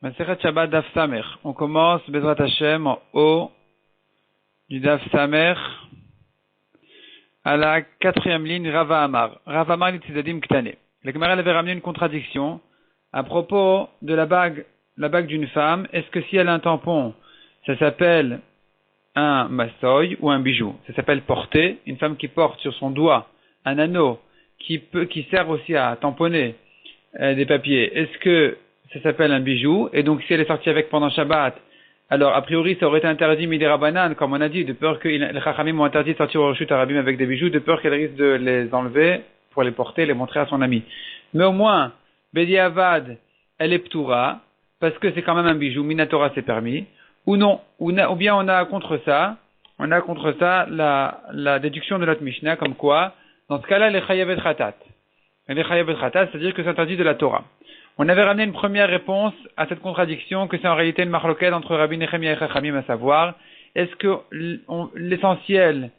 Masechet Shabbat Daf Samer. On commence Bezrat Hashem en haut du Daf Samer à la 4e ligne Rava Amar. Rava Amar Litzidadim Ktane. La Gemara avait ramené une contradiction à propos de la bague d'une femme. Est-ce que si elle a un tampon, ça s'appelle un mastoy ou un bijou? Ça s'appelle porter. Une femme qui porte sur son doigt un anneau qui sert aussi à tamponner des papiers. Est-ce que ça s'appelle un bijou? Et donc si elle est sortie avec pendant Shabbat, alors a priori ça aurait été interdit midi rabanan, comme on a dit, de peur que les chachamim ont interdit de sortir au Roshut Harabim avec des bijoux, de peur qu'elle risque de les enlever pour les porter, les montrer à son ami. Mais au moins, Bedi Avad, elle est ptoura, parce que c'est quand même un bijou, Minatora c'est permis, ou non, ou bien on a contre ça la déduction de notre Mishnah, comme quoi, dans ce cas-là, les chayavet khatat. Les chayavet khatat, c'est-à-dire que c'est interdit de la Torah. On avait ramené une première réponse à cette contradiction, que c'est en réalité une marloquette entre Rabbi Nechemia et Chachamim, à savoir, est-ce que l'essentiel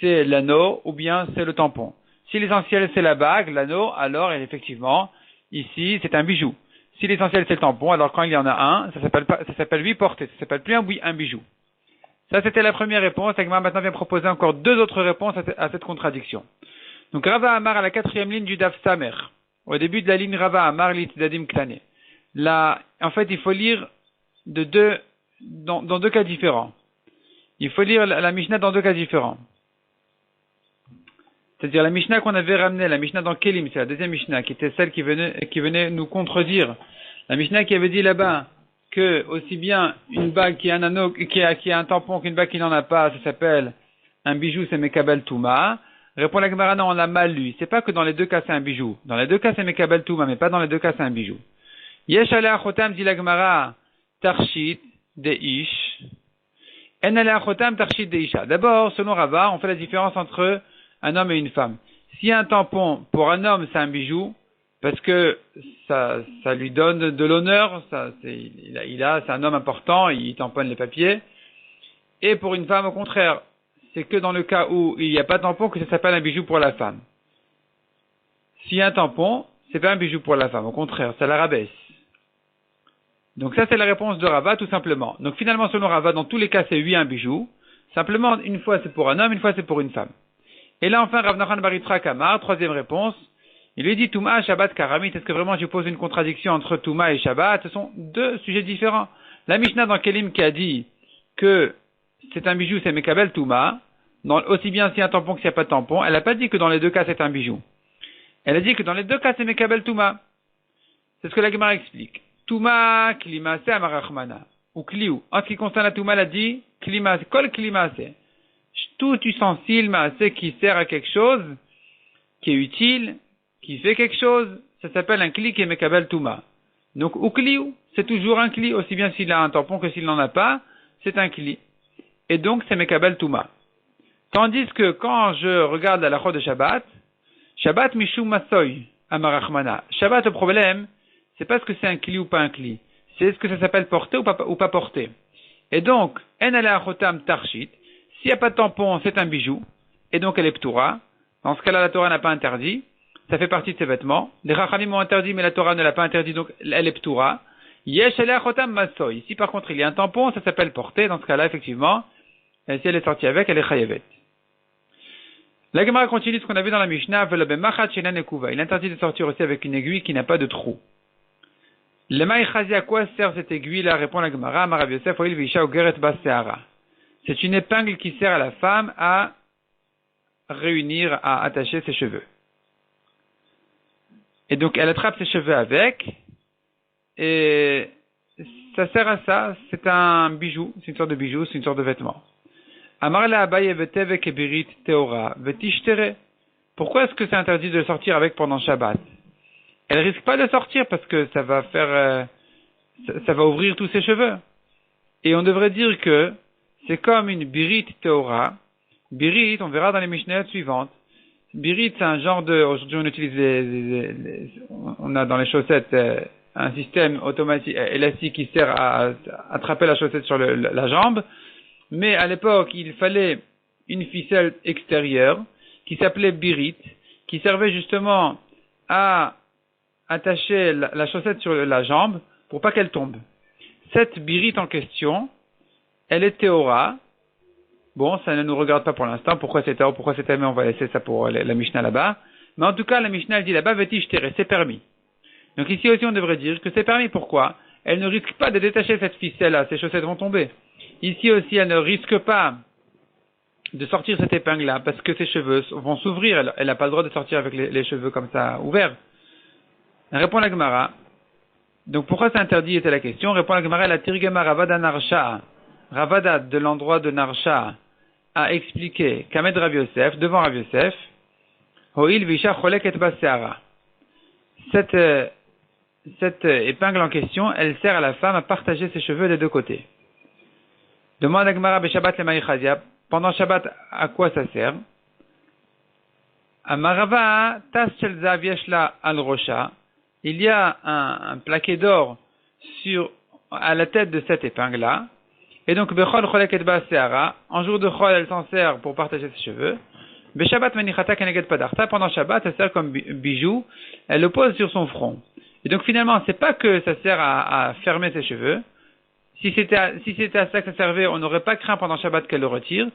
c'est l'anneau ou bien c'est le tampon? Si l'essentiel c'est la bague, l'anneau, alors effectivement, ici c'est un bijou. Si l'essentiel c'est le tampon, alors quand il y en a un, ça s'appelle lui porter, ça s'appelle plus un bijou. Ça c'était la première réponse, et maintenant vient proposer encore deux autres réponses à cette contradiction. Donc Rava Amar à la 4e ligne du Daf Samer. Au début de la ligne Rava Amar Litzidadim Ktane. Là, en fait, il faut lire dans deux cas différents. Il faut lire la Mishnah dans deux cas différents. C'est-à-dire la Mishnah qu'on avait ramenée, la Mishnah dans Kelim, c'est la deuxième Mishnah, qui était celle qui venait nous contredire. La Mishnah qui avait dit là-bas que aussi bien une bague qui a un anneau, qui a un tampon qu'une bague qui n'en a pas, ça s'appelle un bijou, c'est Mekabel Touma. Répond la Gemara, non, on l'a mal lu. C'est pas que dans les deux cas c'est un bijou. Dans les deux cas c'est Mekabel Touma, mais pas dans les deux cas c'est un bijou. Yesh aleh achotam, dit la Gemara, tarshit deish. En aleh achotam tarshit deisha. D'abord, selon Rava, on fait la différence entre un homme et une femme. Si un tampon, pour un homme, c'est un bijou, parce que ça lui donne de l'honneur, c'est un homme important, il tamponne les papiers. Et pour une femme, au contraire, c'est que dans le cas où il n'y a pas de tampon que ça s'appelle un bijou pour la femme. S'il y a un tampon, c'est pas un bijou pour la femme, au contraire, ça la rabaisse. Donc ça c'est la réponse de Rava tout simplement. Donc finalement selon Rava, dans tous les cas c'est oui un bijou, simplement une fois c'est pour un homme, une fois c'est pour une femme. Et là enfin Rav Nachman bar Yitzchak Amar, troisième réponse, il lui dit Touma, Shabbat, Karamit. Est-ce que vraiment je pose une contradiction entre Touma et Shabbat? Ce sont deux sujets différents. La Mishnah dans Kelim qui a dit que c'est un bijou, c'est Mekabel Touma, aussi bien s'il y a un tampon que s'il n'y a pas de tampon, elle n'a pas dit que dans les deux cas c'est un bijou. Elle a dit que dans les deux cas c'est Mekabel Touma. C'est ce que la Gemara explique. Touma, Klimase, Amarachmana. Ou Kliou. En ce qui concerne la Touma, elle a dit Klimase, Kol Klimase. Tout ustensile, Maase, qui sert à quelque chose, qui est utile, qui fait quelque chose, ça s'appelle un Kli qui est Mekabel Touma. Donc, ou Kliou, c'est toujours un Kli, aussi bien s'il a un tampon que s'il n'en a pas, c'est un Kli. Et donc, c'est Mekabel Touma. Tandis que quand je regarde la lacha de Shabbat, Shabbat Mishum Masoy, Amarachmana. Shabbat, le problème, c'est pas ce que c'est un Kli ou pas un Kli. C'est est-ce que ça s'appelle porter ou pas porter. Et donc, En ale achotam tarshit. S'il n'y a pas de tampon, c'est un bijou. Et donc, elle est ptoura. Dans ce cas-là, la Torah n'a pas interdit. Ça fait partie de ses vêtements. Les Chachamim ont interdit, mais la Torah ne l'a pas interdit, donc elle est ptoura. Yesh ale achotam masoy. Si par contre il y a un tampon, ça s'appelle porter. Dans ce cas-là, effectivement, si elle est sortie avec, elle est chayavet. La Gemara continue ce qu'on a vu dans la Mishnah. Il interdit de sortir aussi avec une aiguille qui n'a pas de trou. Le maïchazi, à quoi sert cette aiguille-là? Répond la Gemara. Marav Yosef, oil visha ugeret baseara. C'est une épingle qui sert à la femme à réunir, à attacher ses cheveux. Et donc elle attrape ses cheveux avec, et ça sert à ça. C'est un bijou, c'est une sorte de bijou, c'est une sorte de vêtement. Amarla abaye veteve kebirit teora vetishtere. Pourquoi est-ce que c'est interdit de le sortir avec pendant Shabbat? Elle risque pas de sortir parce que ça va ça va ouvrir tous ses cheveux. Et on devrait dire que c'est comme une birit teora. Birit, on verra dans les Mishnayot suivantes. Birit, c'est un genre aujourd'hui on utilise on a dans les chaussettes un système automatique, élastique qui sert à attraper la chaussette sur la jambe. Mais à l'époque, il fallait une ficelle extérieure qui s'appelait birit, qui servait justement à attacher la chaussette sur la jambe pour pas qu'elle tombe. cette birite en question, elle est théora. Bon, ça ne nous regarde pas pour l'instant. Pourquoi c'est théora, pourquoi c'est théora, mais on va laisser ça pour la Mishnah là-bas. Mais en tout cas, la Mishnah elle dit là-bas, vetish tere, c'est permis. Donc ici aussi, on devrait dire que c'est permis. Pourquoi? Elle ne risque pas de détacher cette ficelle-là, ses chaussettes vont tomber. Ici aussi, elle ne risque pas de sortir cette épingle-là, parce que ses cheveux vont s'ouvrir. Elle n'a pas le droit de sortir avec les cheveux comme ça, ouverts. Répond la Gemara. Donc pourquoi c'est interdit était la question. Répond la Gemara, la Tirgema Ravada Narsha. Ravada de l'endroit de Narsha a expliqué Kamed Rav Yosef, devant Rav Yosef, Hoil Visha Cholek et Baseara. Cette épingle en question, elle sert à la femme à partager ses cheveux des deux côtés. Demande à Gemara Beshabbat le Maïchazia. Pendant Shabbat, à quoi ça sert? Amarava tas shel zav yeshla al rosha. Il y a un plaquet d'or à la tête de cette épingle-là. Et donc, bechol cholek et baseara. En jour de chol, elle s'en sert pour partager ses cheveux. Beshabbat manichata keneged padarta. Pendant Shabbat, ça sert comme bijou. Elle le pose sur son front. Et donc, finalement, c'est pas que ça sert à fermer ses cheveux. Si c'était à ça que ça servait, on n'aurait pas craint pendant Shabbat qu'elle le retire.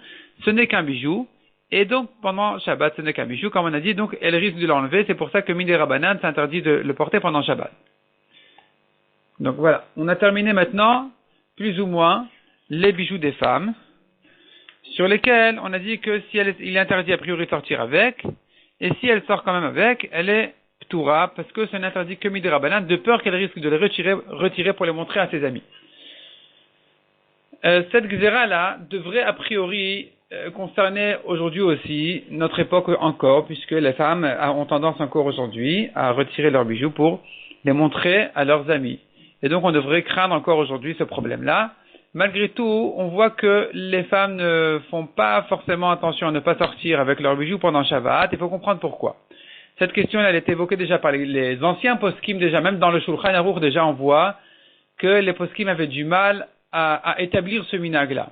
Ce n'est qu'un bijou. Et donc, pendant Shabbat, ce n'est qu'un bijou. Comme on a dit, donc, elle risque de l'enlever. C'est pour ça que Midei Rabbanan s'interdit de le porter pendant Shabbat. Donc voilà. On a terminé maintenant, plus ou moins, les bijoux des femmes, sur lesquels on a dit que si il est interdit a priori de sortir avec, et si elle sort quand même avec, elle est ptoura, parce que ce n'est interdit que Midei Rabbanan, de peur qu'elle risque de les retirer pour les montrer à ses amis. Cette gzéra-là devrait a priori concerner aujourd'hui aussi notre époque encore, puisque les femmes ont tendance encore aujourd'hui à retirer leurs bijoux pour les montrer à leurs amis. Et donc on devrait craindre encore aujourd'hui ce problème-là. Malgré tout, on voit que les femmes ne font pas forcément attention à ne pas sortir avec leurs bijoux pendant Shabbat. Il faut comprendre pourquoi. Cette question elle est évoquée déjà par les anciens poskim, déjà même dans le Shulchan Aruch, déjà on voit que les poskim avaient du mal à établir ce minhag-là.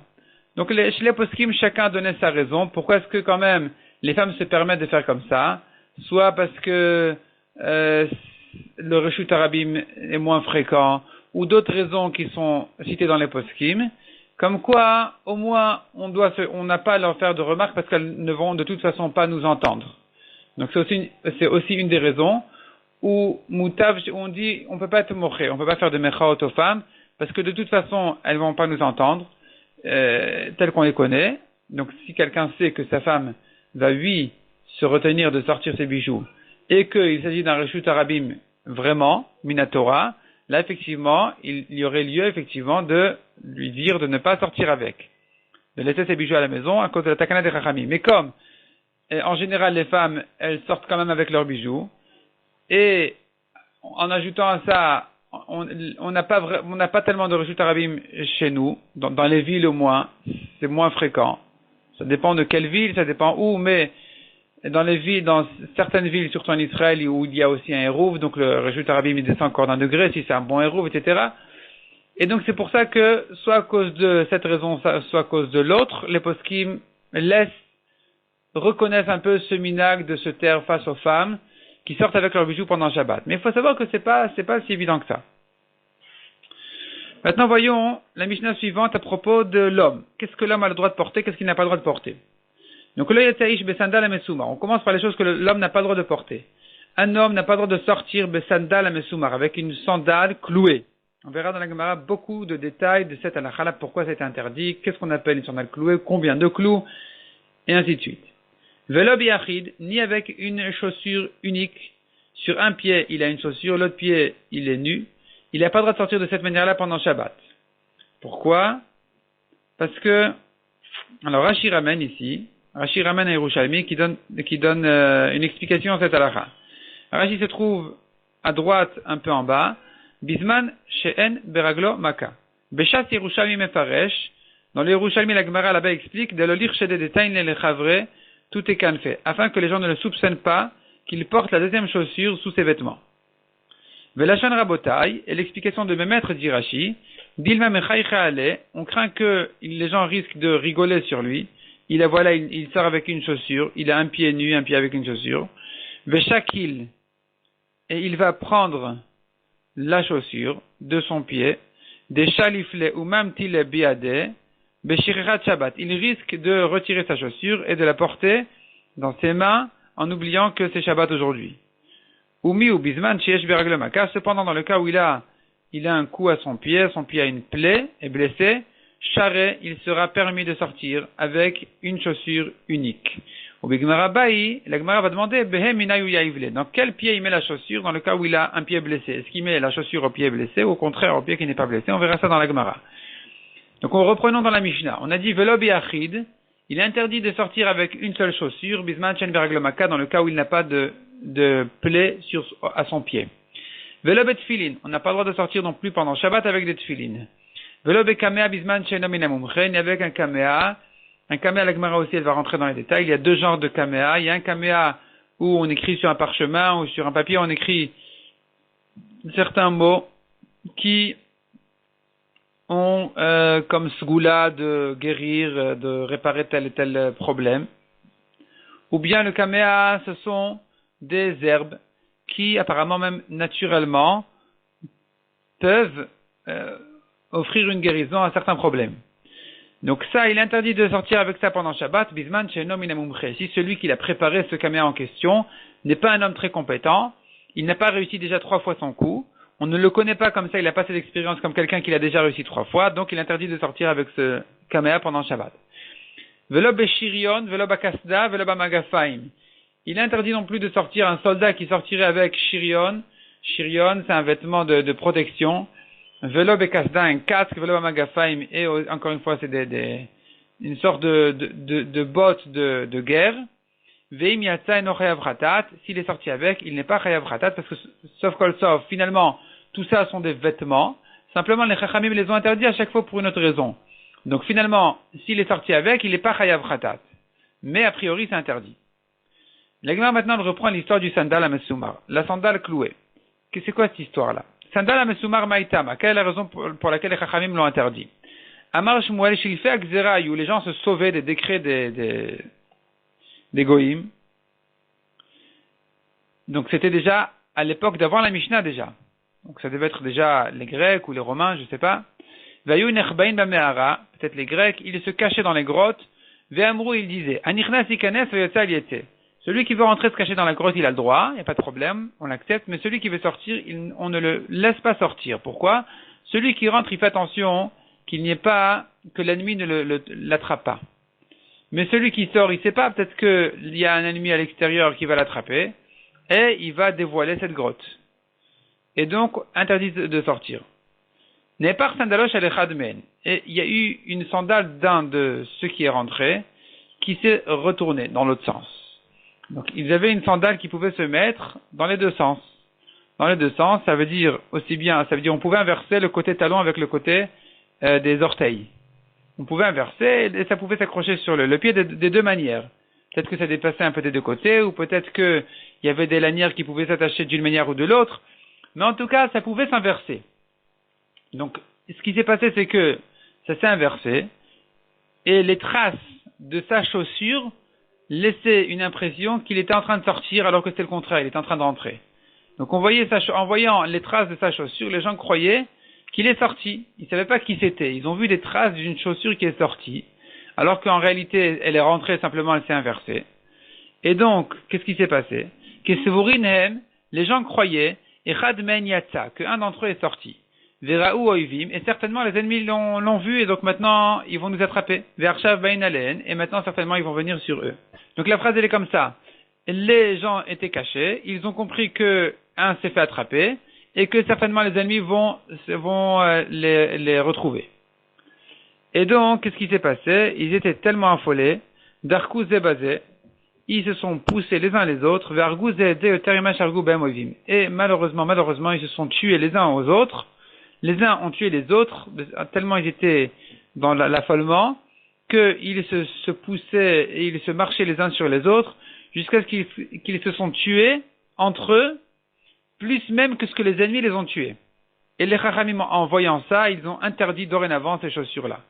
Donc chez les poskim, chacun donnait sa raison. Pourquoi est-ce que quand même les femmes se permettent de faire comme ça? Soit parce que le reshut harabim est moins fréquent, ou d'autres raisons qui sont citées dans les poskim, comme quoi au moins on n'a pas à leur faire de remarques parce qu'elles ne vont de toute façon pas nous entendre. Donc c'est aussi une des raisons où mutav, on dit on peut pas être moché, on peut pas faire de mechaot aux femmes parce que de toute façon elles vont pas nous entendre telles qu'on les connaît. Donc si quelqu'un sait que sa femme va lui se retenir de sortir ses bijoux et qu'il s'agit d'un reshut harabim vraiment minatora, là effectivement il y aurait lieu effectivement de lui dire de ne pas sortir avec, de laisser ses bijoux à la maison à cause de la takana des chachamim. Mais comme en général les femmes elles sortent quand même avec leurs bijoux, et en ajoutant à ça on n'a pas tellement de reshut harabim chez nous, dans les villes au moins, c'est moins fréquent. Ça dépend de quelle ville, ça dépend où, mais dans certaines villes, surtout en Israël, où il y a aussi un hérouv, donc le reshut harabim il descend encore d'un degré, si c'est un bon hérouv, etc. Et donc c'est pour ça que, soit à cause de cette raison, soit à cause de l'autre, les poskim reconnaissent un peu ce minhag de se taire face aux femmes, qui sortent avec leurs bijoux pendant Shabbat. Mais il faut savoir que c'est pas si évident que ça. Maintenant, voyons la Mishnah suivante à propos de l'homme. Qu'est-ce que l'homme a le droit de porter, qu'est-ce qu'il n'a pas le droit de porter? Donc, on commence par les choses que l'homme n'a pas le droit de porter. Un homme n'a pas le droit de sortir besandal amesumar, avec une sandale clouée. On verra dans la Gemara beaucoup de détails de cette halakha, pourquoi c'est interdit, qu'est-ce qu'on appelle une sandale clouée, combien de clous, et ainsi de suite. Velo biachid, ni avec une chaussure unique. Sur un pied, il a une chaussure, l'autre pied, il est nu. Il n'a pas le droit de sortir de cette manière-là pendant Shabbat. Pourquoi? Parce que, alors Rashi ramène ici, Rashi ramène à Yerushalmi qui donne une explication à cette halakha. Rashi se trouve à droite, un peu en bas, Bisman she'en beraglo maka. Beshas Yerushalmi mefaresh, dans le Yerushalmi, la Gemara là-bas explique, de l'olir chez des détails les chavre, tout est canfait, afin que les gens ne le soupçonnent pas qu'il porte la deuxième chaussure sous ses vêtements. Velachan Rabotai, et l'explication de mes maîtres dit Rashi, Dilma Mechaïcha Ale, on craint que les gens risquent de rigoler sur lui. Il sort avec une chaussure, il a un pied nu, un pied avec une chaussure. Veshakil, et il va prendre la chaussure de son pied, des chalifle ou mamtile biade, beshirirat Shabbat. Il risque de retirer sa chaussure et de la porter dans ses mains en oubliant que c'est Shabbat aujourd'hui. Umi ou bisman sheyesh beragle maka. Cependant, dans le cas où il a un coup à son pied a une plaie, est blessé, charé, il sera permis de sortir avec une chaussure unique. Au Bigmara Baï, la Gemara va demander, dans quel pied il met la chaussure dans le cas où il a un pied blessé? Est-ce qu'il met la chaussure au pied blessé ou au contraire au pied qui n'est pas blessé? On verra ça dans la Gemara. Donc, reprenons dans la Mishnah. On a dit, Velo biachid, il est interdit de sortir avec une seule chaussure, bisman chen beraglomaka, dans le cas où il n'a pas de plaie à son pied. Velo betfilin, on n'a pas le droit de sortir non plus pendant Shabbat avec des tfilin. Velo bekamea bisman chen nominamumchen, avec un kamea, la Gemara aussi, elle va rentrer dans les détails. Il y a deux genres de kamea. Il y a un kamea où on écrit sur un parchemin ou sur un papier, on écrit certains mots qui ont comme sgoula de guérir, de réparer tel et tel problème. Ou bien le kamea, ce sont des herbes qui, apparemment même naturellement, peuvent offrir une guérison à certains problèmes. Donc ça, il est interdit de sortir avec ça pendant Shabbat, bisman she'eno min hamumche. Si celui qui l'a préparé ce kamea en question n'est pas un homme très compétent, il n'a pas réussi déjà 3 fois son coup, on ne le connaît pas comme ça, il n'a pas cette expérience comme quelqu'un qui l'a déjà réussi 3 fois, donc il est interdit de sortir avec ce kamea pendant Shabbat. Velo beshirion, velo bakasda, velo bamagafaim. Il est interdit non plus de sortir un soldat qui sortirait avec shirion. Shirion, c'est un vêtement de protection. Velo bekasda, un casque, velo bamagafaim, et encore une fois, c'est une sorte de botte de guerre. Veim yatsa eno chayav khatat. S'il est sorti avec, il n'est pas chayav khatat, parce que, sauf kol sauf, finalement, tout ça sont des vêtements. Simplement, les chachamim les ont interdits à chaque fois pour une autre raison. Donc, finalement, s'il est sorti avec, il n'est pas chayav khatat. Mais, a priori, c'est interdit. La Gemara maintenant reprend l'histoire du sandal à Mesumar. La sandale clouée. C'est quoi cette histoire-là? Sandal à Mesumar maïtama. Quelle est la raison pour laquelle les chachamim l'ont interdit? Amar Shmuel shilfe akzera où les gens se sauvaient des décrets des goïm. Donc c'était déjà à l'époque d'avant la Mishnah déjà. Donc ça devait être déjà les Grecs ou les Romains, je sais pas. Vayu nechbain bamehara, peut-être les Grecs, ils se cachaient dans les grottes. Ve'amrou, ils disaient, anichnas ikanes veyotza aliete. Celui qui veut rentrer se cacher dans la grotte, il a le droit, il n'y a pas de problème, on l'accepte, mais celui qui veut sortir, on ne le laisse pas sortir. Pourquoi? Celui qui rentre, il fait attention qu'il n'y ait pas, que l'ennemi ne l'attrape pas. Mais celui qui sort, il ne sait pas, peut-être qu'il y a un ennemi à l'extérieur qui va l'attraper, et il va dévoiler cette grotte. Et donc, interdit de sortir. N'est pas sandalosh alechadmen. Et il y a eu une sandale d'un de ceux qui est rentré, qui s'est retourné dans l'autre sens. Donc, ils avaient une sandale qui pouvait se mettre dans les deux sens. Dans les deux sens, ça veut dire on pouvait inverser le côté talon avec le côté des orteils. On pouvait inverser et ça pouvait s'accrocher sur le pied des deux manières. Peut-être que ça dépassait un peu des deux côtés, ou peut-être qu'il y avait des lanières qui pouvaient s'attacher d'une manière ou de l'autre. Mais en tout cas, ça pouvait s'inverser. Donc, ce qui s'est passé, c'est que ça s'est inversé, et les traces de sa chaussure laissaient une impression qu'il était en train de sortir, alors que c'était le contraire, il était en train de rentrer. Donc, en voyant les traces de sa chaussure, les gens croyaient qu'il est sorti. Ils ne savaient pas qui c'était. Ils ont vu des traces d'une chaussure qui est sortie, alors qu'en réalité, elle est rentrée, simplement, elle s'est inversée. Et donc, qu'est-ce qui s'est passé? Les gens croyaient, qu'un d'entre eux est sorti. Veraou oivim, et certainement les ennemis l'ont vu, et donc maintenant, ils vont nous attraper. Ve'arshav bain alen, et maintenant, certainement, ils vont venir sur eux. Donc la phrase, elle est comme ça. Les gens étaient cachés, ils ont compris que un s'est fait attraper, et que certainement les ennemis vont les retrouver. Et donc, qu'est-ce qui s'est passé? Ils étaient tellement affolés, d'Arkouz et Bazé, ils se sont poussés les uns les autres, vers Argouz et Terimash Argou Ben Movim. Et malheureusement, ils se sont tués les uns aux autres. Les uns ont tué les autres, tellement ils étaient dans l'affolement, qu'ils se poussaient et ils se marchaient les uns sur les autres, jusqu'à ce qu'ils se sont tués entre eux, plus même que ce que les ennemis les ont tués. Et les Chachamim, en voyant ça, ils ont interdit dorénavant ces chaussures-là.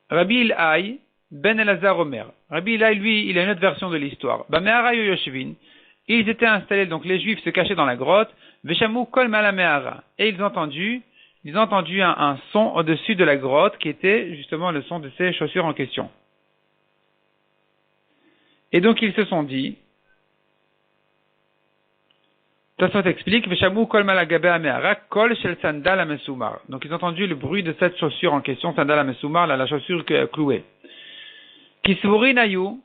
Rabbi Ilai, Ben Elazar Omer. Rabbi Ilai, lui, il a une autre version de l'histoire. Bamehara Yoshvin, Ils étaient installés, donc les Juifs se cachaient dans la grotte, Veshamou kol malamehara. Et ils ont entendu un son au-dessus de la grotte qui était justement le son de ces chaussures en question. Et donc ils se sont dit, Tosfot explique, Veshamou kol malagabe amehara kol shel sandal amesumar. Donc ils ont entendu le bruit de cette chaussure en question, sandal amesumar, la chaussure clouée. Kisvuri nayu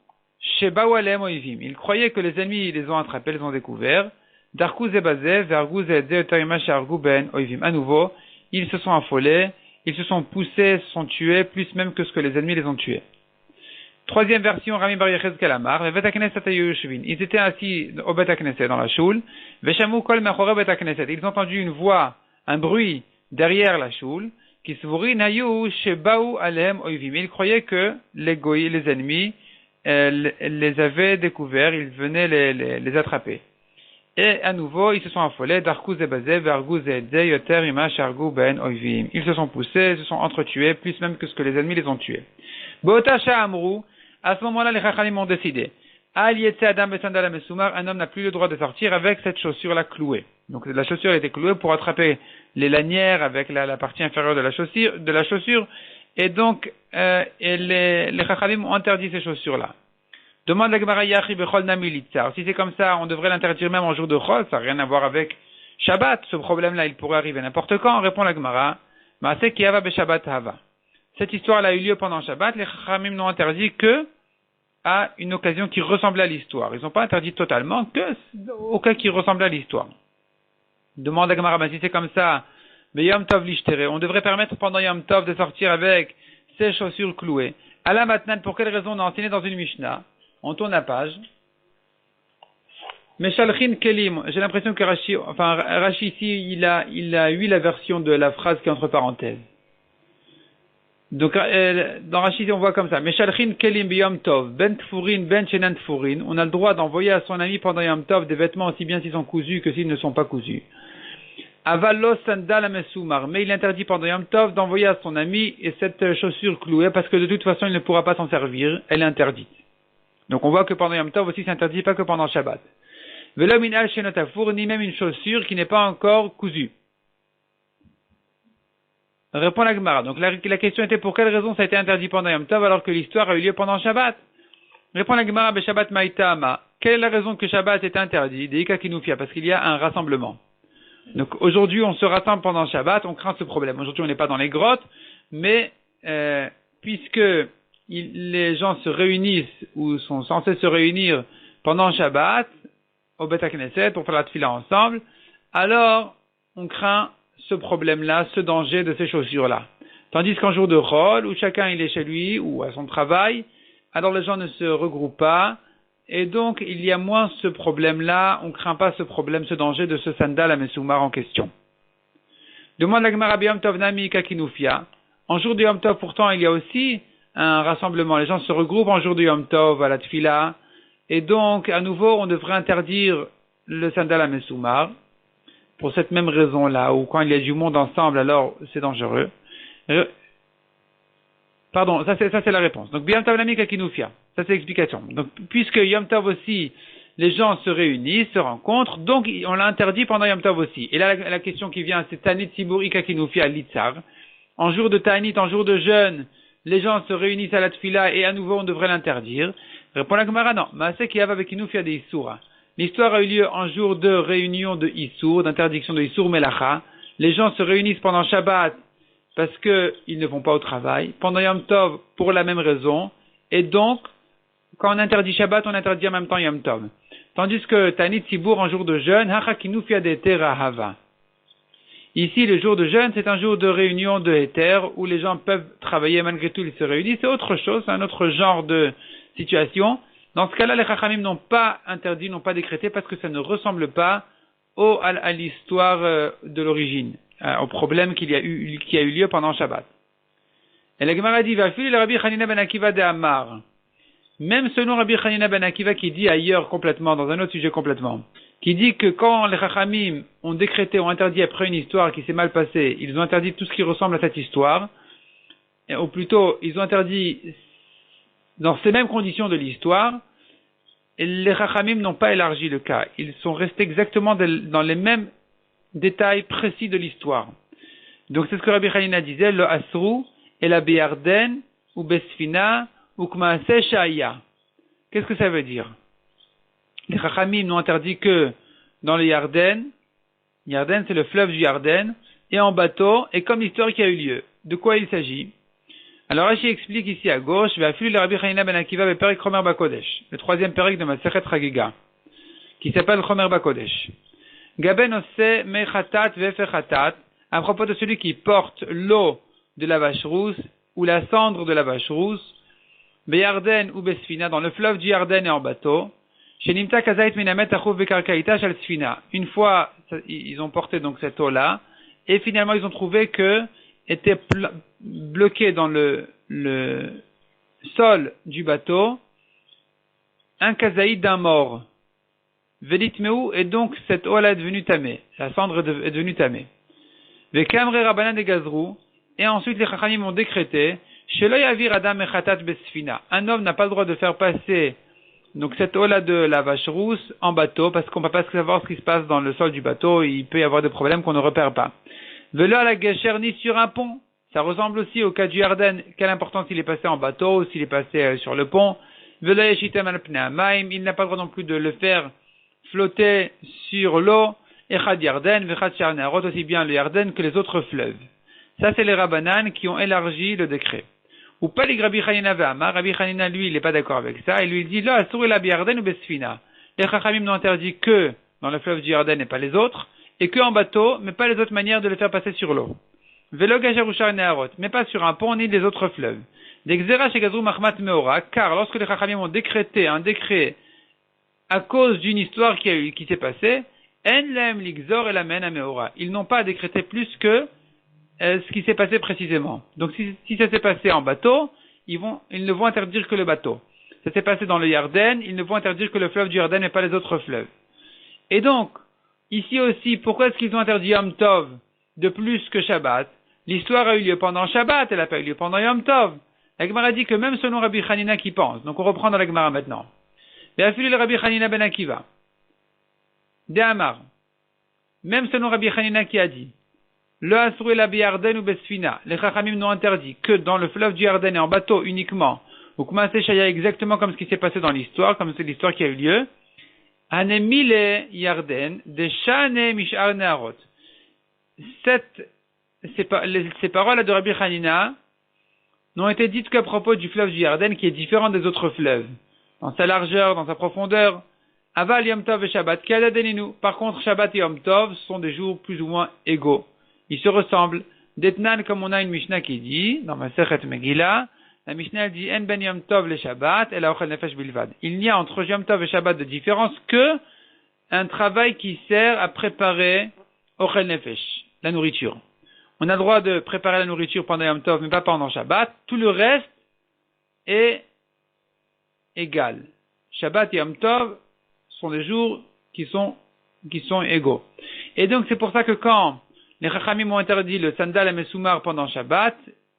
sheba walem oivim. Ils croyaient que les ennemis les ont attrapés, les ont découverts. Darku zebazeh vergu zedze otarima shargu ben oivim. À nouveau, ils se sont affolés, ils se sont poussés, se sont tués, plus même que ce que les ennemis les ont tués. Troisième version, Rami Bar Yechezkel Amar, ils étaient assis au Bet HaKnesset dans la choule, Veshamu kol mechore Bet HaKnesset. Ils ont entendu une voix, un bruit derrière la choule, qui se vouri nayu shebaou alehem oivim. Ils croyaient que les ennemis les avaient découverts, ils venaient les attraper. Et à nouveau, ils se sont affolés, Darku zebazeh vergu zedze yoter ima shargu ben oivim. Ils se sont poussés, se sont entretués, plus même que ce que les ennemis les ont tués. Botasha amrou. À ce moment-là, les Chachamim ont décidé. Un homme n'a plus le droit de sortir avec cette chaussure-là clouée. Donc la chaussure était clouée pour attraper les lanières avec la partie inférieure de la chaussure. Et donc, les Chachamim ont interdit ces chaussures-là. Demande la Gemara Yachi Bechol Nami Litzar. Si c'est comme ça, on devrait l'interdire même en jour de Chol. Ça n'a rien à voir avec Shabbat. Ce problème-là, il pourrait arriver n'importe quand. Répond la Gemara. Maaseh ki hava beShabbat hava. Cette histoire-là a eu lieu pendant Shabbat. Les Chachamim n'ont interdit que à une occasion qui ressemblait à l'histoire. Ils n'ont pas interdit totalement, que au cas qui ressemblait à l'histoire. Demande à Gemara, si c'est comme ça, mais Yom Tov l'ishtere, on devrait permettre pendant Yom Tov de sortir avec ses chaussures clouées. Allah maintenant, pour quelle raison on a enseigné dans une Mishnah? On tourne la page. Meshalchin kelim, j'ai l'impression que Rashi ici, il a eu la version de la phrase qui est entre parenthèses. Donc, dans Rashi, on voit comme ça. Meshalchin kelim biyom tov, ben tfurin, ben shenan tfurin. On a le droit d'envoyer à son ami pendant Yom Tov des vêtements aussi bien s'ils sont cousus que s'ils ne sont pas cousus. Avalos sandal amesumar. Mais il interdit pendant Yom Tov d'envoyer à son ami et cette chaussure clouée parce que de toute façon il ne pourra pas s'en servir. Elle est interdite. Donc, on voit que pendant Yom Tov aussi c'est interdit, pas que pendant Shabbat. Velo minal shenotafur, ni même une chaussure qui n'est pas encore cousue. Répond la Gemara. Donc la question était pour quelle raison ça a été interdit pendant Yom Tov alors que l'histoire a eu lieu pendant Shabbat. Répond la Gemara, Shabbat Maïtama. Quelle est la raison que Shabbat est interdit? Deika Kinufia, parce qu'il y a un rassemblement. Donc aujourd'hui on se rassemble pendant Shabbat, on craint ce problème. Aujourd'hui on n'est pas dans les grottes, mais puisque les gens se réunissent ou sont censés se réunir pendant Shabbat au Bet HaKnesset pour faire la tefila ensemble, alors on craint ce problème-là, ce danger de ces chaussures-là. Tandis qu'en jour de Chol, où chacun il est chez lui ou à son travail, alors les gens ne se regroupent pas, et donc il y a moins ce problème-là, on ne craint pas ce problème, ce danger de ce sandal à Messoumar en question. Demande la Gemara Yom Tov Nami Kakinufia. En jour de Yom Tov, pourtant, il y a aussi un rassemblement. Les gens se regroupent en jour de Yom Tov à la Tfila, et donc, à nouveau, on devrait interdire le sandal à Messoumar. Pour cette même raison-là, ou quand il y a du monde ensemble, alors c'est dangereux. Pardon, ça c'est la réponse. Donc, Yom Tov Nami Kakinufia. Ça c'est l'explication. Donc, puisque Yom Tov aussi, les gens se réunissent, se rencontrent, donc on l'a interdit pendant Yom Tov aussi. Et là, la question qui vient, c'est Tanit Siburi Kakinufia Litzar. En jour de Tanit, en jour de jeûne, les gens se réunissent à la Tfila et à nouveau on devrait l'interdire. Répond la Gemara, non. Maaseh ki hava bekinufia de Issoura. L'histoire a eu lieu en jour de réunion de Issour, d'interdiction de Issour Melacha. Les gens se réunissent pendant Shabbat parce qu'ils ne vont pas au travail. Pendant Yom Tov, pour la même raison. Et donc, quand on interdit Shabbat, on interdit en même temps Yom Tov. Tandis que Tanit Sibour, en jour de jeûne, Hacha kinufia de Terahava. Ici, le jour de jeûne, c'est un jour de réunion de Héter, où les gens peuvent travailler, malgré tout, ils se réunissent. C'est autre chose, c'est un autre genre de situation. Dans ce cas-là, les Chachamim n'ont pas interdit, n'ont pas décrété, parce que ça ne ressemble pas à l'histoire de l'origine, au problème qui a eu lieu pendant Shabbat. Et la Gemara dit, va filer le Rabbi Chanina ben Akiva de Amar. Même selon Rabbi Chanina ben Akiva qui dit ailleurs complètement, dans un autre sujet complètement, qui dit que quand les Chachamim ont décrété, ont interdit après une histoire qui s'est mal passée, ils ont interdit tout ce qui ressemble à cette histoire, ou plutôt, ils ont interdit dans ces mêmes conditions de l'histoire, Et les Chachamim n'ont pas élargi le cas. Ils sont restés exactement dans les mêmes détails précis de l'histoire. Donc c'est ce que Rabbi Hanina disait, le Asru et la Beyarden ou Besfina ou Kmaase Shaya. Qu'est-ce que ça veut dire? Les Chachamim n'ont interdit que dans le Yarden. Yarden, c'est le fleuve du Yarden, et en bateau, et comme l'histoire qui a eu lieu. De quoi il s'agit? Alors Rashi explique ici à gauche, le Rabbi Hanina ben Akiva Perek Chomer Bakodesh, le troisième perek de Masechet Chagiga, qui s'appelle Chomer Bakodesh. Gaben Ose Mechatat Vefechatat, à propos de celui qui porte l'eau de la vache rousse, ou la cendre de la vache rousse, Beyarden ou Besfina, dans le fleuve du Yarden et en bateau, Shenimta Kazait Minamet Achouv Bekarkaita Shal Sfina. Une fois, ils ont porté donc cette eau-là, et finalement ils ont trouvé que était bloqué dans le sol du bateau un kazaïd d'un mort. Velitmeu, et donc cette eau-là est devenue tamée. La cendre est devenue tamée. Vekamre Rabbanan de Gazrou, et ensuite les Chachamim ont décrété Shelo yavir adam echatat besfina. Un homme n'a pas le droit de faire passer donc cette eau-là de la vache rousse en bateau, parce qu'on ne peut pas savoir ce qui se passe dans le sol du bateau, il peut y avoir des problèmes qu'on ne repère pas. Velo à la gêcher ni sur un pont. Ça ressemble aussi au cas du Yarden. Quelle importance s'il est passé en bateau, s'il est passé sur le pont. Velo yeshitem al pnei hamayim. Il n'a pas le droit non plus de le faire flotter sur l'eau. Echad Yarden, vechad shar neharot, aussi bien le Yarden que les autres fleuves. Ça, c'est les Rabbanan qui ont élargi le décret. Ou pas les Rabbi Hanina ve'amar. Rabbi Hanina, lui, il n'est pas d'accord avec ça. Il lui dit, là, asur la Yarden ou besfina. Les Chachamim n'ont interdit que dans le fleuve du Yarden et pas les autres. Et que en bateau, mais pas les autres manières de le faire passer sur l'eau. Velo gajarushar neharot, mais pas sur un pont ni les autres fleuves. D'exera chez Gazrou Mahmat Meora, car lorsque les Chachamim ont décrété un décret à cause d'une histoire qui s'est passée, En lem ligzor et l'amen à Meora. Ils n'ont pas décrété plus que ce qui s'est passé précisément. Donc si ça s'est passé en bateau, ils ne vont interdire que le bateau. Ça s'est passé dans le Yarden, ils ne vont interdire que le fleuve du Yarden et pas les autres fleuves. Et donc, ici aussi, pourquoi est-ce qu'ils ont interdit Yom Tov de plus que Shabbat? L'histoire a eu lieu pendant Shabbat, elle n'a pas eu lieu pendant Yom Tov. La Gemara dit que même selon Rabbi Hanina qui pense, donc on reprend dans la Gemara maintenant. Be'afili le Rabbi Hanina ben Akiva. De Amar. Même selon Rabbi Hanina qui a dit, le Asru la Biyarden ou Besfina, les Chachamim n'ont interdit que dans le fleuve du Yarden et en bateau uniquement, ou Kmaase Shaya exactement comme ce qui s'est passé dans l'histoire, comme c'est l'histoire qui a eu lieu. Anemile Yarden, de Shane Mishar Neharot. Ces paroles de Rabbi Hanina n'ont été dites qu'à propos du fleuve du Yarden qui est différent des autres fleuves. Dans sa largeur, dans sa profondeur. Aval Yom Tov et Shabbat, Kadadeninu. Par contre, Shabbat et Yom Tov sont des jours plus ou moins égaux. Ils se ressemblent. Detnan, comme on a une Mishnah qui dit, dans ma Sechet Megillah, la Mishnah dit, En ben Yom Tov le Shabbat, et la Ochel Nefesh Bilvad. Il n'y a entre Yom Tov et Shabbat de différence que un travail qui sert à préparer Ochel Nefesh, la nourriture. On a le droit de préparer la nourriture pendant Yom Tov, mais pas pendant Shabbat. Tout le reste est égal. Shabbat et Yom Tov sont des jours qui sont égaux. Et donc c'est pour ça que quand les Chachamim ont interdit le sandal à Mesumar pendant Shabbat,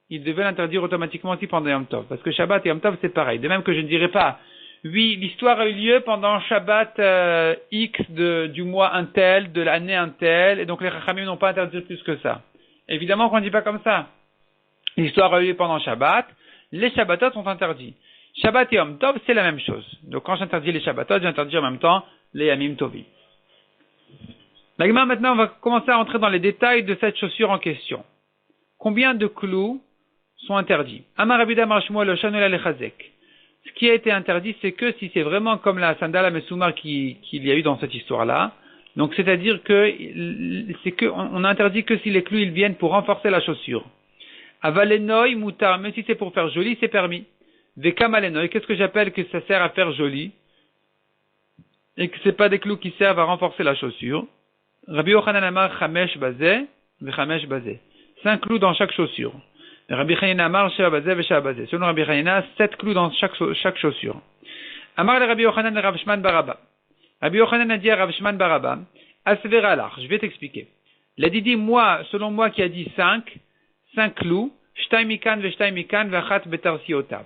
ils devaient l'interdire automatiquement aussi pendant Yom Tov. Parce que Shabbat et Yom Tov c'est pareil. De même que je ne dirais pas, oui, l'histoire a eu lieu pendant Shabbat X du mois un tel, de l'année un tel, et donc les Chachamim n'ont pas interdit plus que ça. Évidemment qu'on ne dit pas comme ça. L'histoire a eu lieu pendant Shabbat, les Shabbatot sont interdits. Shabbat et Yom Tov, c'est la même chose. Donc quand j'interdis les Shabbatot, j'interdis en même temps les Yamim Tovim. La Gemara maintenant va commencer à entrer dans les détails de cette chaussure en question. Combien de clous sont interdits? Amar Rabbi Amar Shmuel Shanola Lechazek. Ce qui a été interdit, c'est que si c'est vraiment comme la sandala Mesumar qu'il y a eu dans cette histoire-là, donc c'est-à-dire on a interdit que si les clous ils viennent pour renforcer la chaussure. Avalenoi mutar, même si c'est pour faire joli, c'est permis. Vekamalenoi, qu'est-ce que j'appelle que ça sert à faire joli et que c'est pas des clous qui servent à renforcer la chaussure? Rabbi Yochanan Amar Chamesh Bazeh, Vechamesh Bazeh. 5 clous dans chaque chaussure. Rabbi Hanina Amar Sheva Bazeh Vesha Bazeh. Selon Rabbi Hanina, 7 clous dans chaque chaussure. Amar le Rabbi Yochanan le Rav Shman Baraba. Rabbi Yochanan a dit à Rav Shman Baraba, Asvera Alach, je vais t'expliquer. Il a dit, selon moi qui a dit 5 clous, Shtai Mikan ve Shtai Mikan ve Achat Betarsiotav.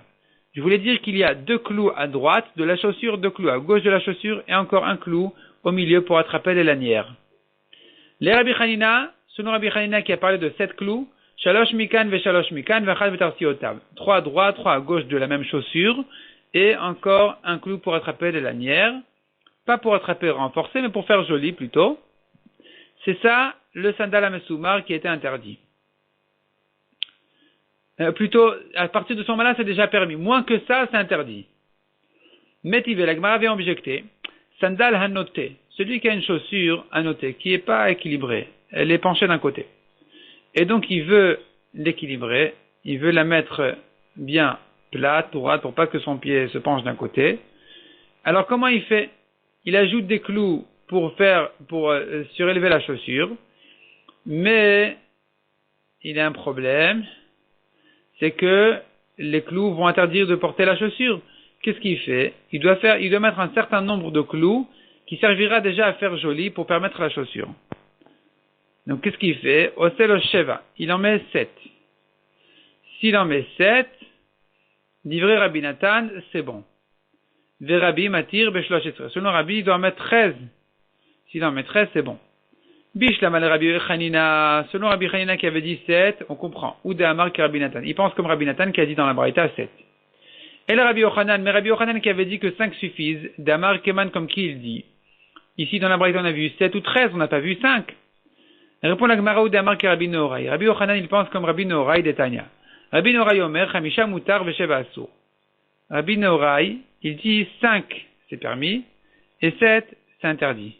Je voulais dire qu'il y a 2 clous à droite de la chaussure, 2 clous à gauche de la chaussure et encore un clou au milieu pour attraper les lanières. Les Rabbi Hanina, selon Rabbi Hanina qui a parlé de 7 clous, Shalosh mikan ve shalosh mikan vechad vetarsiotav. 3 à droite, 3 à gauche de la même chaussure et encore un clou pour attraper les lanières. Pas pour attraper renforcer, mais pour faire joli plutôt. C'est ça le sandal à Messoumar qui était interdit. Plutôt, à partir de ce moment-là, c'est déjà permis. Moins que ça, c'est interdit. Métivé, la Gemara avait objecté. Sandal hanoté, celui qui a une chaussure annotée, qui n'est pas équilibrée, elle est penchée d'un côté. Et donc, il veut l'équilibrer, il veut la mettre bien plate, droite, pour pas que son pied se penche d'un côté. Alors, comment il fait? Il ajoute des clous pour surélever la chaussure, mais il a un problème, c'est que les clous vont interdire de porter la chaussure. Qu'est-ce qu'il fait? Il doit mettre un certain nombre de clous qui servira déjà à faire joli pour permettre la chaussure. Donc qu'est-ce qu'il fait? Oselo Sheva, il en met 7. S'il en met 7, livré Rabbi Nathan, c'est bon. Verabi matir beshlochetre. Selon Rabbi, il doit en mettre 13. S'il en met 13, c'est bon. Bishlam al Rabbi Hanina. Selon Rabbi Hanina qui avait dit 7, on comprend. Ou de Amar qui Rabbi Nathan. Il pense comme Rabbi Nathan qui a dit dans la Braïta 7. Et le Rabbi Yochanan, mais Rabbi Yochanan qui avait dit que 5 suffisent. D'Amar Keman comme qui il dit. Ici dans la Braïta on a vu 7 ou 13, on n'a pas vu 5. Répond la Gemara ou d'Amar qui Rabbi Norai. Rabbi Yochanan il pense comme Rabbi Norai d'Etania. Rabbi Norai Omer, Chamisha Mutar Vesheva Asur. Rabbi Norai, il dit 5 c'est permis et 7 c'est interdit.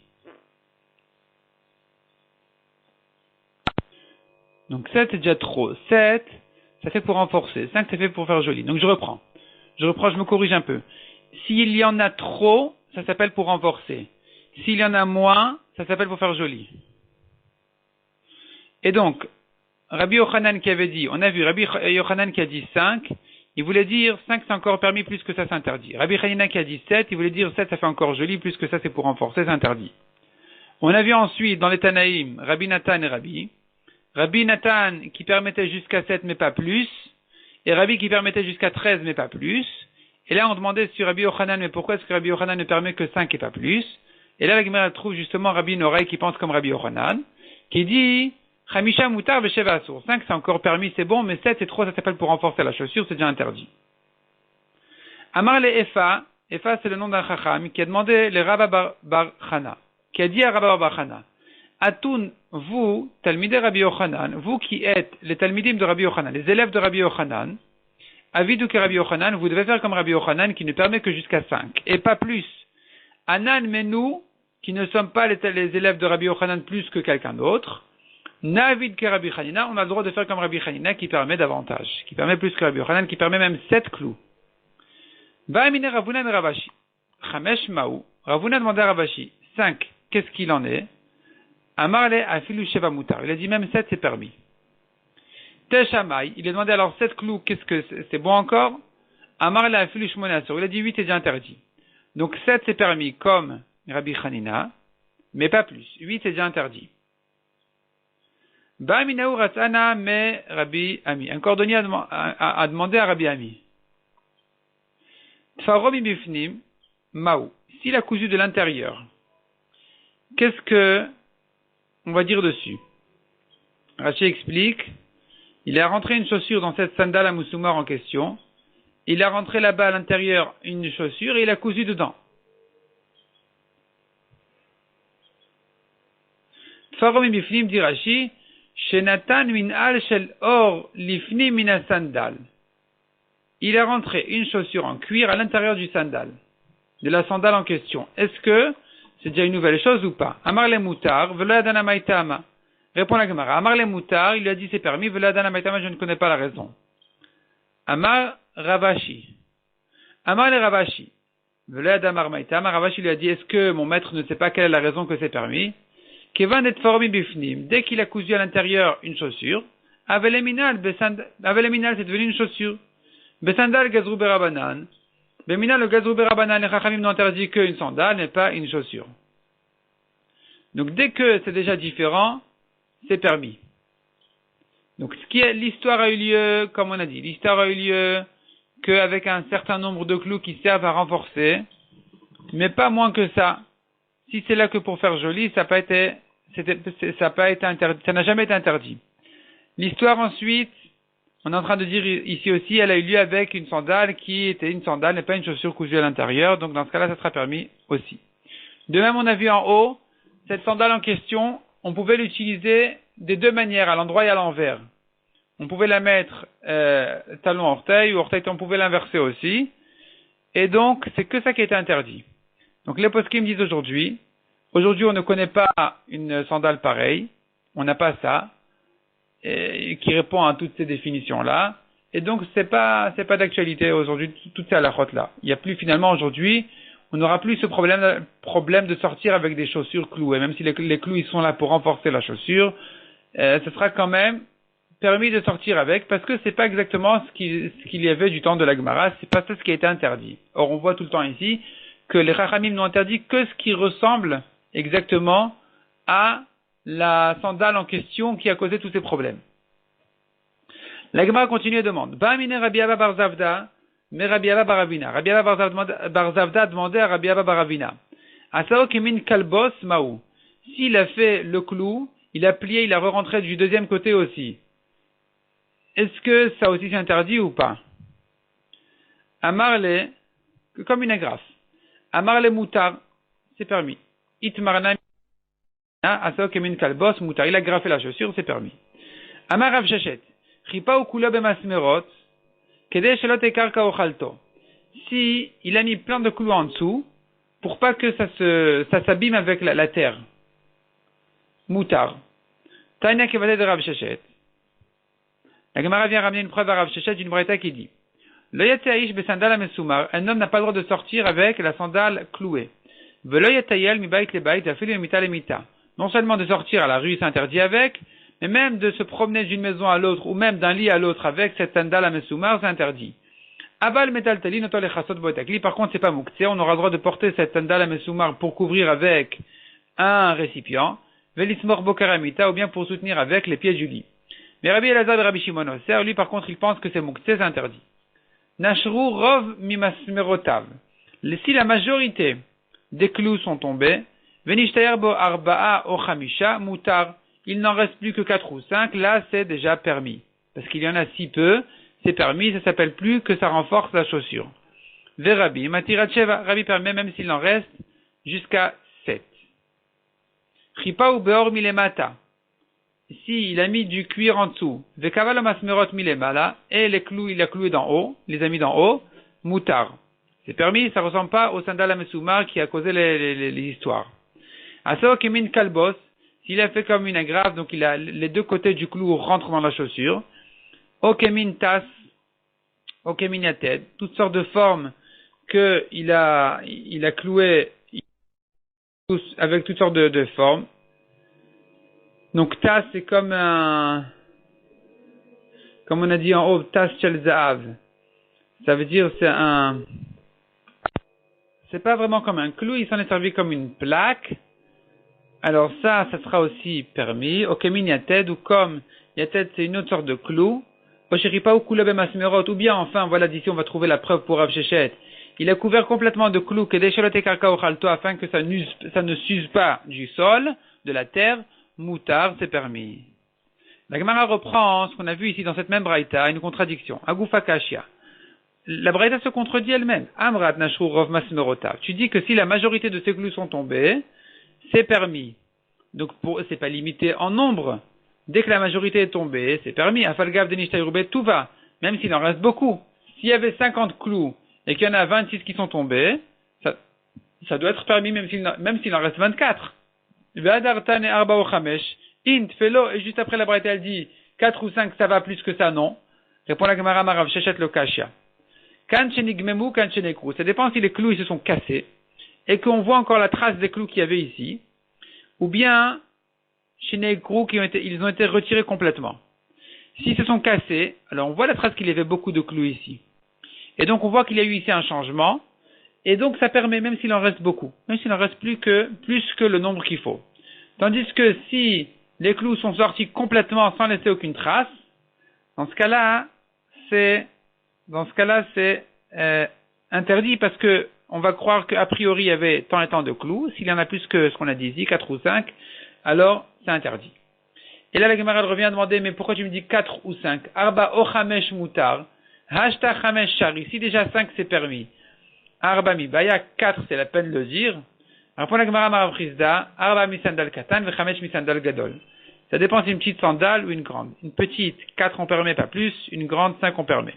Donc 7 c'est déjà trop. 7 ça fait pour renforcer. 5 ça fait pour faire joli. Donc je reprends, je me corrige un peu. S'il y en a trop, ça s'appelle pour renforcer. S'il y en a moins, ça s'appelle pour faire joli. Et donc, Rabbi Yochanan qui avait dit, on a vu Rabbi Yochanan qui a dit 5, il voulait dire 5 c'est encore permis, plus que ça c'est interdit. Rabbi Hanina qui a dit 7, il voulait dire 7 ça fait encore joli, plus que ça c'est pour renforcer, c'est interdit. On a vu ensuite dans les Tanaïm, Rabbi Nathan et Rabbi Nathan qui permettait jusqu'à 7 mais pas plus, et Rabbi qui permettait jusqu'à 13 mais pas plus. Et là on demandait sur Rabbi Yochanan, mais pourquoi est-ce que Rabbi Yochanan ne permet que 5 et pas plus? Et là la Gemara trouve justement Rabbi Norai qui pense comme Rabbi Yochanan, qui dit Chamisha mutar vesheva asur. 5 c'est encore permis, c'est bon, mais 7 c'est trop, ça s'appelle pour renforcer la chaussure, c'est déjà interdit. Amar le Efa c'est le nom d'un chacham qui a demandé le Rabba bar Chana, qui a dit à Rabba bar Chana, Atun, vous, Talmidei Rabbi Yochanan, vous qui êtes les Talmidim de Rabbi Yochanan, les élèves de Rabbi Yochanan, avidu que Rabbi Yochanan, vous devez faire comme Rabbi Yochanan qui ne permet que jusqu'à 5, et pas plus. Anan, mais nous, qui ne sommes pas les élèves de Rabbi Yochanan plus que quelqu'un d'autre, Navid que Rabbi Hanina, on a le droit de faire comme Rabbi Hanina qui permet davantage, qui permet plus que Rabbi Yochanan, qui permet même 7 clous. Va'amine Ravuna Ravashi. Chamesh Maou. Ravuna demandait à Ravashi, 5, qu'est-ce qu'il en est? Amarle afilu sheva mutar. Il a dit même 7 c'est permis. Teshamay, il a demandé alors 7 clous, qu'est-ce que c'est bon encore? Amarle afilu shmona asur. Il a dit 8 c'est déjà interdit. Donc 7 c'est permis comme Rabbi Hanina, mais pas plus. 8 c'est déjà interdit. Ba'aminaou ratzana me Rabbi Ami. Un cordonnier a demandé à Rabbi Ami. Tfaromi bifnim maou. S'il a cousu de l'intérieur, qu'est-ce que on va dire dessus? Rachi explique, il a rentré une chaussure dans cette sandale à Moussoumar en question, il a rentré là-bas à l'intérieur une chaussure et il a cousu dedans. Tfaromi bifnim dit Rachi, Shenatan min al shel or lifni mina sandal. Il a rentré une chaussure en cuir à l'intérieur du sandal, de la sandale en question. Est-ce que c'est déjà une nouvelle chose ou pas? Amar le moutar, velo adana maitama. Répond la Gemara. Amar le moutar, il lui a dit c'est permis, velo adana maitama, je ne connais pas la raison. Amar Ravashi. Amar le Ravashi. Velo adana maitama, Ravashi lui a dit est-ce que mon maître ne sait pas quelle est la raison que c'est permis? Kevan et formi bifnim. Dès qu'il a cousu à l'intérieur une chaussure, aveleminal, c'est devenu une chaussure. Besandal gazrou berabanan. Beminal le gazrou berabanan, les chachamim n'ont interdit qu'une sandale, mais pas une chaussure. Donc dès que c'est déjà différent, c'est permis. Donc l'histoire a eu lieu, comme on a dit, l'histoire a eu lieu qu'avec un certain nombre de clous qui servent à renforcer, mais pas moins que ça. Si c'est là que pour faire joli, ça n'a jamais été interdit. L'histoire ensuite, on est en train de dire ici aussi, elle a eu lieu avec une sandale qui était une sandale, n'est pas une chaussure cousue à l'intérieur, donc dans ce cas-là, ça sera permis aussi. De même, on a vu en haut, cette sandale en question, on pouvait l'utiliser des deux manières, à l'endroit et à l'envers. On pouvait la mettre talon orteil, ou orteil, on pouvait l'inverser aussi. Et donc, c'est que ça qui était interdit. Donc, les poskim me disent aujourd'hui, on ne connaît pas une sandale pareille, on n'a pas ça, qui répond à toutes ces définitions-là. Et donc, c'est pas d'actualité aujourd'hui, toute ces halakhot-là. Il n'y a plus finalement aujourd'hui, on n'aura plus ce problème de sortir avec des chaussures clouées. Même si les clous, ils sont là pour renforcer la chaussure, ce sera quand même permis de sortir avec, parce que c'est pas exactement ce qu'il y avait du temps de la Gemara, c'est pas ça ce qui a été interdit. Or, on voit tout le temps ici que les Chachamim n'ont interdit que ce qui ressemble exactement à la sandale en question qui a causé tous ces problèmes. La Gemara continue et demande, Ba'amine Rabbi Abba bar Zavda, mais Rabbi Abba bar Avina. Rabbi Abba bar Zavda demandait à Rabbi Abba bar Avina, Asao kemin kalbos maou. S'il a fait le clou, il a plié, il a re-rentré du deuxième côté aussi. Est-ce que ça aussi c'est interdit ou pas? Amarle, comme une agrafe. Amarle moutar, c'est permis. Itmarna, asao kemin kalbos moutar. Il a graffé la chaussure, c'est permis. Amar Rav Sheshet, chipa ou kula bemasmerot, kede shelot ekarka ochalto. Si il a mis plein de clous en dessous, pour pas que ça s'abîme avec la terre. Moutar. Taina kevade de Rav Sheshet. La Gemara vient ramener une preuve à Rav Sheshet d'une braïta qui dit Lo yateish besandala mesumar. Un homme n'a pas le droit de sortir avec la sandale clouée. Velo yatayel mi bait le bait afil mita le mita. Non seulement de sortir à la rue, c'est interdit avec, mais même de se promener d'une maison à l'autre ou même d'un lit à l'autre avec cette sandale mesumar, c'est interdit. Abal metal tali noto le chasot boetakli. Par contre, c'est pas mouktsé. On aura le droit de porter cette sandale mesumar pour couvrir avec un récipient. Velismor bokaramita ou bien pour soutenir avec les pieds du lit. Mais Rabbi Elazar et Rabbi Shimon Oser, lui par contre, il pense que c'est mouktsé, c'est interdit. Nashru rov mimasmerotav. Si la majorité des clous sont tombés, venishtayer bo arba'a o chamisha mutar. Il n'en reste plus que 4 ou 5, là c'est déjà permis. Parce qu'il y en a si peu, c'est permis, ça s'appelle plus que ça renforce la chaussure. Ve Rabbi, matiratcheva, Rabbi permet même s'il en reste jusqu'à 7. Chipa ou beor milemata. Si il a mis du cuir en dessous, vekavala masmerot milemala, et les clous, il a cloué d'en haut, les a mis d'en haut, moutar. C'est permis, ça ressemble pas au sandal à Mesoumar qui a causé les histoires. Asao kemin kalbos, s'il a fait comme une agrafe, donc il a les deux côtés du clou rentrent dans la chaussure. Okemin tas, okemin yated, toutes sortes de formes que il a cloué avec toutes sortes de formes. Donc tas c'est comme on a dit en haut, tas shel zaav. Ça veut dire c'est pas vraiment comme un clou, il s'en est servi comme une plaque. Alors ça sera aussi permis. Okemin yated ou comme yated c'est une autre sorte de clou. Osheripa ou kula bemasmerot ou bien enfin voilà d'ici on va trouver la preuve pour Rav Sheshet. Il a couvert complètement de clous que des chalotes karka ochalto afin que ça ne s'use pas du sol, de la terre. Moutar, c'est permis. La Gemara reprend ce qu'on a vu ici dans cette même braïta, une contradiction. Agoufa kashia. La braïta se contredit elle-même. Amrat nashru rov masmerota. Tu dis que si la majorité de ces clous sont tombés, c'est permis. Donc c'est pas limité en nombre. Dès que la majorité est tombée, c'est permis. Afalgav denishtayrubet tout va. Même s'il en reste beaucoup. S'il y avait 50 clous et qu'il y en a 26 qui sont tombés, ça doit être permis même s'il en reste 24. Et juste après la braïta, elle dit 4 ou 5, ça va plus que ça, non. Répond la Gemara Marav Sheshet lo kashia. Kan shenigmemu, kan shenekru. Ça dépend si les clous ils se sont cassés et qu'on voit encore la trace des clous qu'il y avait ici, ou bien shenekru ils ont été retirés complètement. S'ils se sont cassés, alors on voit la trace qu'il y avait beaucoup de clous ici. Et donc on voit qu'il y a eu ici un changement. Et donc ça permet, même s'il en reste beaucoup, même s'il en reste plus que le nombre qu'il faut. Tandis que si les clous sont sortis complètement sans laisser aucune trace, dans ce cas-là, c'est dans ce cas-là, c'est interdit parce que on va croire qu'a priori il y avait tant et tant de clous. S'il y en a plus que ce qu'on a dit ici, 4 ou 5, alors c'est interdit. Et là, la Gemara revient à demander, mais pourquoi tu me dis 4 ou 5? Arba o chamesh mutar, hashta chamesh shar. Ici déjà 5 c'est permis. Arba mi baya, 4 c'est la peine de le dire. Répond la Gemara Marav Chizda, Arba mi sandal katan, ve chamesh mi sandal gadol. Ça dépend si c'est une petite sandale ou une grande. Une petite, 4 on permet, pas plus. Une grande, 5 on permet.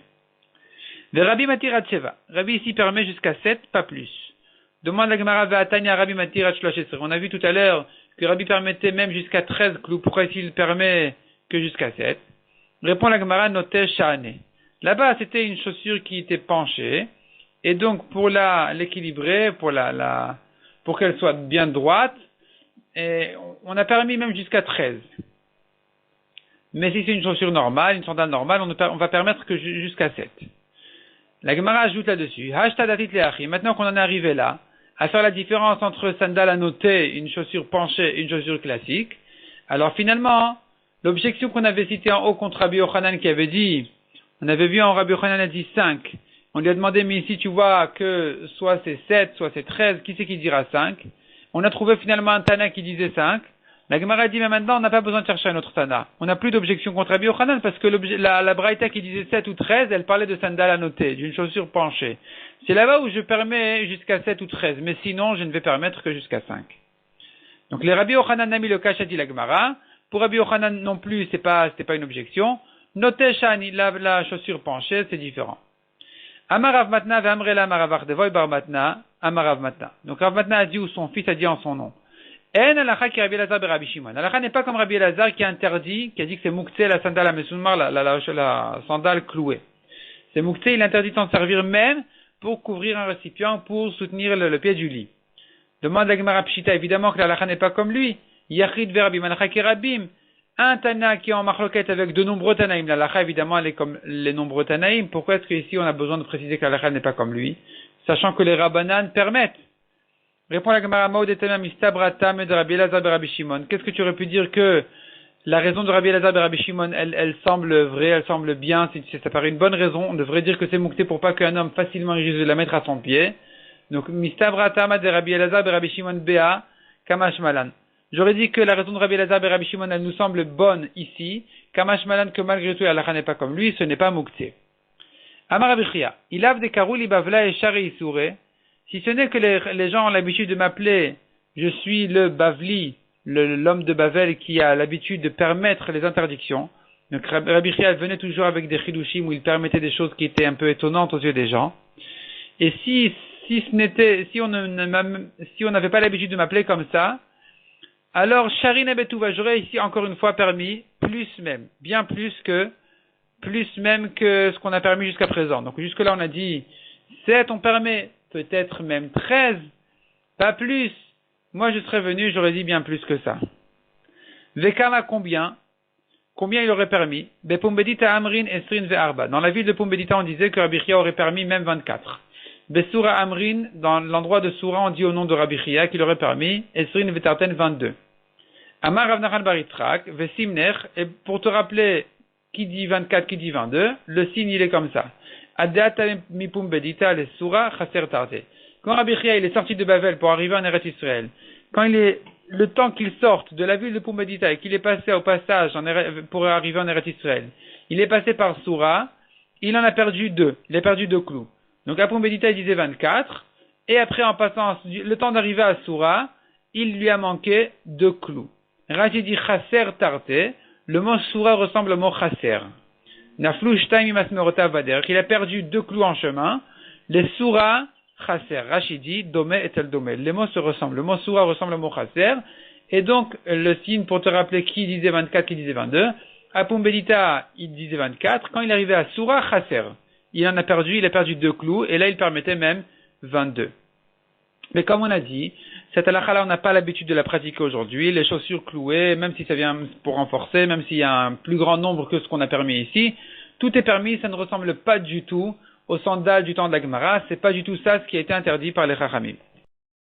Ve Rabbi Matirat Sheva. Rabbi ici permet jusqu'à 7, pas plus. Demande la Gemara Ve'atanya Rabbi Matirat Shloshesre. On a vu tout à l'heure que Rabbi permettait même jusqu'à 13 clous. Pourquoi ici il permet que jusqu'à 7? Répond la Gemara Notesh Sha'ane. Là-bas, c'était une chaussure qui était penchée. Et donc, pour l'équilibrer, pour qu'elle soit bien droite, et on a permis même jusqu'à 13. Mais si c'est une chaussure normale, une sandale normale, on va permettre que jusqu'à 7. La Gemara ajoute là-dessus, maintenant qu'on en est arrivé là, à faire la différence entre sandale annotée, une chaussure penchée et une chaussure classique, alors finalement, l'objection qu'on avait citée en haut contre Rabbi Yochanan qui avait dit, on avait vu en Rabbi Yochanan a dit 5, on lui a demandé, mais ici tu vois que soit c'est 7, soit c'est 13, qui c'est qui dira 5? On a trouvé finalement un Tana qui disait 5. La Gemara dit, mais maintenant, on n'a pas besoin de chercher un autre Tana. On n'a plus d'objection contre Rabbi Yochanan parce que la Braïta qui disait 7 ou 13, elle parlait de sandales annotées, d'une chaussure penchée. C'est là-bas où je permets jusqu'à 7 ou 13, mais sinon, je ne vais permettre que jusqu'à 5. Donc, les Rabbi Yochanan n'a mis le cache, a dit la Gemara. Pour Rabbi Yochanan non plus, c'était pas une objection. Notez Shani, la chaussure penchée, c'est différent. Amarav Matna, Vamrela Amarav Devoy Bar Matna, Amarav Matna. Donc, Rav Matna a dit, ou son fils a dit en son nom. En alacha qui Rabbi Elazar be Rabbi Shimon. Alacha n'est pas comme Rabbi Elazar qui a interdit, qui a dit que c'est mouktsé la sandale à Mesoumar, la sandale clouée. C'est mouktsé, il interdit d'en servir même pour couvrir un récipient, pour soutenir le pied du lit. Demande la Gemara Pshita, évidemment que l'alacha n'est pas comme lui. Yachid ve Rabbi Malacha ki Rabim. Un Tana qui est en marloquette avec de nombreux Tanaïm. L'alacha, évidemment, elle est comme les nombreux Tanaïm. Pourquoi est-ce qu'ici on a besoin de préciser que l'alacha n'est pas comme lui? Sachant que les Rabbanan permettent. Répond la Gemara Maodetamia Mistabratam de Rabbi Elazar de Rabbi Shimon. Qu'est-ce que tu aurais pu dire que la raison de Rabbi Elazar de Rabbi Shimon, elle semble vraie, elle semble bien, si ça paraît une bonne raison, on devrait dire que c'est moukté pour pas qu'un homme facilement réussisse de la mettre à son pied. Donc Mistabratam de Rabbi Elazar de Rabbi Shimon Bea Kamash Malan. J'aurais dit que la raison de Rabbi Elazar de Rabbi Shimon, elle nous semble bonne ici, Kamash Malan, que malgré tout la n'est pas comme lui, ce n'est pas moukté. Amar Rabbi Chia, Ilav de Karouli Bavla et Shari Isoure. Si ce n'est que les gens ont l'habitude de m'appeler, je suis le Bavli, l'homme de Bavel qui a l'habitude de permettre les interdictions. Donc Rabbi Chia venait toujours avec des chidushim où il permettait des choses qui étaient un peu étonnantes aux yeux des gens. Et si on n'avait pas l'habitude de m'appeler comme ça, alors Sharin Betouva, j'aurais ici encore une fois permis, bien plus même que ce qu'on a permis jusqu'à présent. Donc jusque là on a dit 7 on permet, peut-être même 13, pas plus. Moi, je serais venu, j'aurais dit bien plus que ça. Vekama combien il aurait permis? Bepumbedita Amrin Esrin Ve'arba. Dans la ville de Pumbedita, on disait que Rabbi Chia aurait permis même 24. Besura Amrin, dans l'endroit de Soura, on dit au nom de Rabbi Chia qu'il aurait permis Esrin Ve'tarten 22. Amar Rav Nachman Baritrak, Vesimner, et pour te rappeler qui dit 24, qui dit 22, le signe il est comme ça. Adeata mipumbedita le Soura chaser tarte. Quand Rabbi Chia il est sorti de Bavel pour arriver en Eretz Israël, quand le temps qu'il sorte de la ville de Pumbedita et qu'il est passé au passage pour arriver en Eretz Israël, il est passé par Soura, il en a perdu 2. Il a perdu 2 clous. Donc à Pumbedita il disait 24, et après en passant le temps d'arriver à Soura, il lui a manqué 2 clous. Rashi dit chaser tarte, le mot Soura ressemble au mot chaser. Naflu shtaim imasmerota vader, qu'il a perdu 2 clous en chemin. Les Soura chaser. Rashi dit dome et tel dome. Les mots se ressemblent. Le mot Soura ressemble au mot chaser. Et donc, le signe pour te rappeler qui disait 24, qui disait 22. À Pumbedita, il disait 24. Quand il arrivait à Soura chaser, il a perdu 2 clous. Et là, il permettait même 22. Mais comme on a dit, cette halakha-là, on n'a pas l'habitude de la pratiquer aujourd'hui. Les chaussures clouées, même si ça vient pour renforcer, même s'il y a un plus grand nombre que ce qu'on a permis ici, tout est permis, ça ne ressemble pas du tout aux sandales du temps de la Gemara. C'est pas du tout ça ce qui a été interdit par les Chachamim.